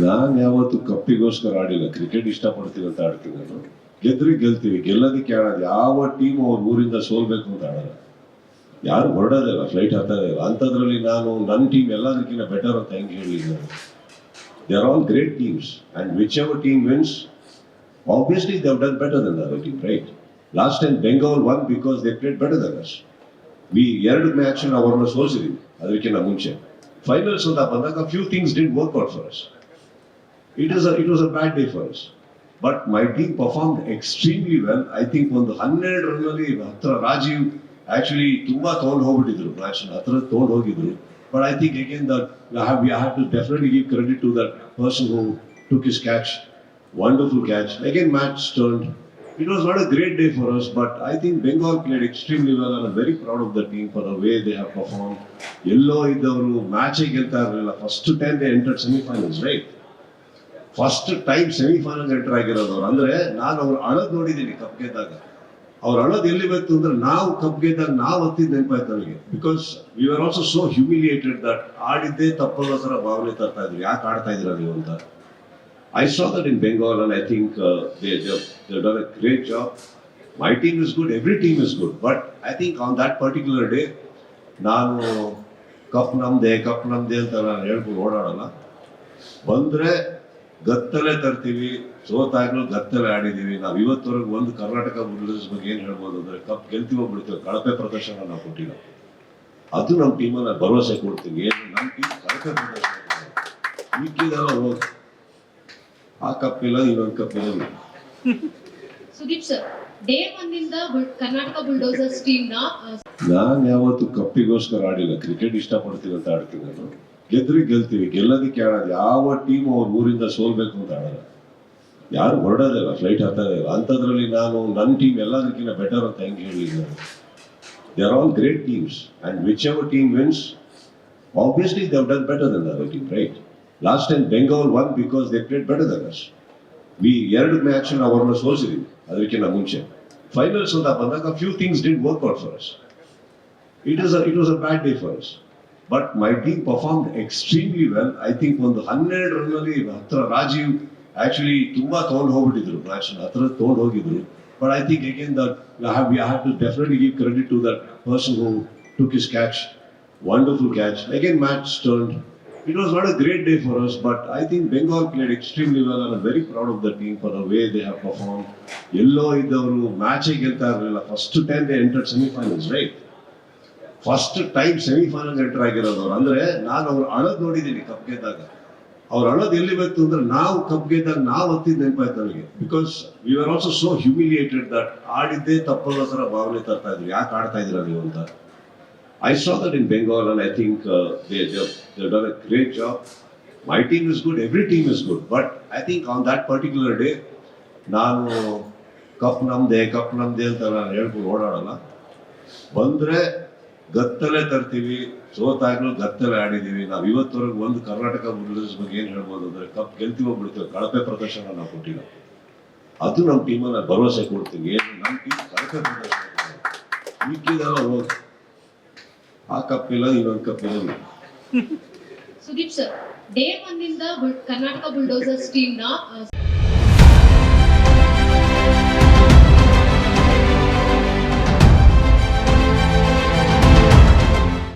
ನಾನು ಯಾವತ್ತು ಕಪ್ಪಿಗೋಸ್ಕರ ಆಡಿಲ್ಲ. ಕ್ರಿಕೆಟ್ ಇಷ್ಟಪಡ್ತೀನಿ ಅಂತ ಆಡ್ತೀನಿ ನಾನು. ಗೆದ್ರಿ ಗೆಲ್ತೀವಿ, ಗೆಲ್ಲೋದಕ್ಕೆ ಆಡೋದು. ಯಾವ ಟೀಮ್ ಅವ್ರ ಊರಿಂದ ಸೋಲ್ಬೇಕು ಅಂತ ಆಡಲ್ಲ. ಯಾರು ಹೊರಡೋದಿಲ್ಲ, ಫ್ಲೈಟ್ ಹತ್ತೋದೇ ಇಲ್ಲ. ಅಂಥದ್ರಲ್ಲಿ ನಾನು ನನ್ನ ಟೀಮ್ ಎಲ್ಲದಕ್ಕಿಂತ ಬೆಟರ್ ಅಂತ ಹೆಂಗೆ ಹೇಳಿ ನಾನು. They are all great teams and whichever team wins, obviously they have done better than the other team, right? Last time Bengal won because they played better than us. We ಎರಡು match ಅವ್ರನ್ನ ಸೋಲ್ಸಿದೀವಿ ಅದಕ್ಕಿಂತ ಮುಂಚೆ. Finals ಅಂತ ಬಂದಾಗ few things didn't work out for us. It was a bad day for us. But my team performed extremely well. I think ಒಂದು 12 ರನ್ನಲ್ಲಿ ಹತ್ರ Rajiv actually ತುಂಬಾ ತಗೊಂಡು ಹೋಗ್ಬಿಟ್ಟಿದ್ರು ಮ್ಯಾಚ್ ಹತ್ರ ತಗೊಂಡು ಹೋಗಿದ್ರು. But I think again that we have to definitely give credit to that person who took his catch. Wonderful catch. Again, match turned. It was not a great day for us, but I think Bengal played extremely well, and I'm very proud of the team for the way they have performed. Yellow idavaru match ಗೆಲ್ತಾ ಇರಲಿಲ್ಲ. First time they entered semi-finals, right? First time semi-finals enter ಆಗಿರೋದು. ಅಂದ್ರೆ ನಾನು ಅವ್ರು ಅಳದ್ ನೋಡಿದ್ದೀನಿ cup ಗೆದ್ದಾಗ. ಅವ್ರು ಅಳದ್ ಎಲ್ಲಿ ಬಂತು ಅಂದ್ರೆ ನಾವು ಕಪ್ ಗೆದ್ದಾಗ ನಾವು ಹತ್ತಿದ್ ನೆನಪಾಯ್ತು ನನಗೆ. Because we are also so humiliated that ಆಡಿದ್ದೇ ತಪ್ಪಲ್ಲ ಥರ ಭಾವನೆ ತರ್ತಾ ಇದ್ರು. ಯಾಕೆ ಆಡ್ತಾ ಇದ್ರ ನೀವು ಅಂತ. I saw that in Bengal, and I think they've done a great job. My team is good, every team is good, but I think on that particular day, ನಾನು ಕಪ್ ನಮ್ದೆ ಅಂತ ನಾನು ಹೇಳ್ಕೊಂಡು ಓಡಾಡಲ್ಲ. ಬಂದ್ರೆ ಗತ್ತಲೆ ತರ್ತೀವಿ, ಸೋತಾಗ್ಲೂ ಗತ್ತಲೆ ಆಡಿದೀವಿ. ನಾವು ಇವತ್ತವರೆಗೂ ಒಂದು ಕರ್ನಾಟಕ ಬುಲ್ಡರ್ಸ್ ಬಗ್ಗೆ ಏನು ಹೇಳ್ಬೋದು ಅಂದ್ರೆ ಕಪ್ ಗೆಲ್ತೀವೋ ಬಿಡ್ತೀವಿ, ಕಳಪೆ ಪ್ರದರ್ಶನ ನಾವು ಕೊಟ್ಟಿಲ್ಲ. ಅದು ನಮ್ಮ ಟೀಮನ್ನ ಭರವಸೆ ಕೊಡ್ತೀವಿ. ಏನು ನಮ್ಮ ಟೀಮ್ ಕಳಪೆ ಪ್ರದರ್ಶನ ಮಿಕ್ಕಿದೆಲ್ಲ ಹೋಗಿ ಆ ಕಪ್ ಇಲ್ಲ, ಇನ್ನೊಂದು ಕಪ್ ಇಲ್ಲ. ಸುದೀಪ್ ಸರ್, ಡೇ ಒನ್ ಇಂದ ಕರ್ನಾಟಕ ಬುಲ್ಡೋಸರ್ಸ್ ಟೀಮ್ ನಾನು ಯಾವತ್ತು ಕಪ್ಪಿಗೋಸ್ಕರ ಆಡಿಲ್ಲ. ಕ್ರಿಕೆಟ್ ಇಷ್ಟಪಡ್ತೀನಿ ಅಂತ ಆಡ್ತೀನಿ ನಾನು. ಗೆದ್ರಿ ಗೆಲ್ತೀವಿ, ಗೆಲ್ಲೋದಕ್ಕೆ ಆಡೋದು. ಯಾವ ಟೀಮ್ ಅವ್ರ ಊರಿಂದ ಸೋಲ್ಬೇಕು ಅಂತ ಆಡಲ್ಲ. ಯಾರು ಹೊರಡೋದಿಲ್ಲ, ಫ್ಲೈಟ್ ಹತ್ತೋದೇ ಇಲ್ಲ. ಅಂಥದ್ರಲ್ಲಿ ನಾನು ನನ್ನ ಟೀಮ್ ಎಲ್ಲದಕ್ಕಿಂತ ಬೆಟರ್ ಅಂತ ಹೆಂಗೆ ಹೇಳಿ ನಾನು. They are all great teams and whichever team wins, obviously they have done better than the other team, right? Last time Bengal won because they played better than us. We ಎರಡು match ಅವ್ರನ್ನ ಸೋಲ್ಸಿದೀವಿ ಅದಕ್ಕಿಂತ ಮುಂಚೆ. Finals ಅಂತ ಬಂದಾಗ few things didn't work out for us. It was a bad day for us. But my team performed extremely well. I think ಒಂದು 12 ರನ್ನಲ್ಲಿ ಹತ್ರ Rajiv actually ತುಂಬಾ ತಗೊಂಡು ಹೋಗ್ಬಿಟ್ಟಿದ್ರು ಮ್ಯಾಚ್ ಹತ್ರ ತಗೊಂಡು ಹೋಗಿದ್ರು. But I think again that we have to definitely give credit to that person who took his catch. Wonderful catch. Again, match turned. It was not a great day for us, but I think Bengal played extremely well, and I'm very proud of the team for the way they have performed. Yellow idavaru match ಗೆಲ್ತಾ ಇರಲಿಲ್ಲ. First time they entered semi-finals, right? First time semi-finals enter ಆಗಿರೋದು. ಅಂದ್ರೆ ನಾನು ಅವ್ರು ಅಳದ್ ನೋಡಿದ್ದೀನಿ cup ಗೆದ್ದಾಗ. ಅವ್ರು ಅಳದ್ ಎಲ್ಲಿ ಬಂತು ಅಂದ್ರೆ ನಾವು ಕಪ್ ಗೆದ್ದಾಗ ನಾವು ಹತ್ತಿದ್ ನೆನಪಾಯ್ತು ನನಗೆ. Because we are also so humiliated that ಆಡಿದ್ದೇ ತಪ್ಪಲ್ಲ ಥರ ಭಾವನೆ ತರ್ತಾ ಇದ್ರು. ಯಾಕೆ ಆಡ್ತಾ ಇದ್ರ ನೀವು ಅಂತ. I saw that in Bengal, and I think they've done a great job. My team is good, every team is good, but I think on that particular day, ನಾನು ಕಪ್ ನಮ್ದೆ ಅಂತ ನಾನು ಹೇಳ್ಕೊಂಡು ಓಡಾಡಲ್ಲ. ಬಂದ್ರೆ ಗತ್ತಲೆ ತರ್ತೀವಿ, ಸೋತಾಗ್ಲೂ ಗತ್ತಲೆ ಆಡಿದೀವಿ. ನಾವು ಇವತ್ತವರೆಗೂ ಒಂದು ಕರ್ನಾಟಕ ಬುಲ್ಡರ್ಸ್ ಬಗ್ಗೆ ಏನು ಹೇಳ್ಬೋದು ಅಂದ್ರೆ ಕಪ್ ಗೆಲ್ತೀವೋ ಬಿಡ್ತೀವಿ, ಕಳಪೆ ಪ್ರದರ್ಶನ ನಾವು ಕೊಟ್ಟಿಲ್ಲ. ಅದು ನಮ್ಮ ಟೀಮನ್ನ ಭರವಸೆ ಕೊಡ್ತೀವಿ. ಏನು ನಮ್ಮ ಟೀಮ್ ಕಳಪೆ ಪ್ರದರ್ಶನ ಮಿಕ್ಕಿದೆಲ್ಲ ಹೋಗಿ ಆ ಕಪ್ ಇಲ್ಲ, ಇನ್ನೊಂದು ಕಪ್ ಇಲ್ಲ. ಸುದೀಪ್ ಸರ್, ಡೇ ಒನ್ ಇಂದ ಕರ್ನಾಟಕ ಬುಲ್ಡೋಸರ್ಸ್ ಟೀಮ್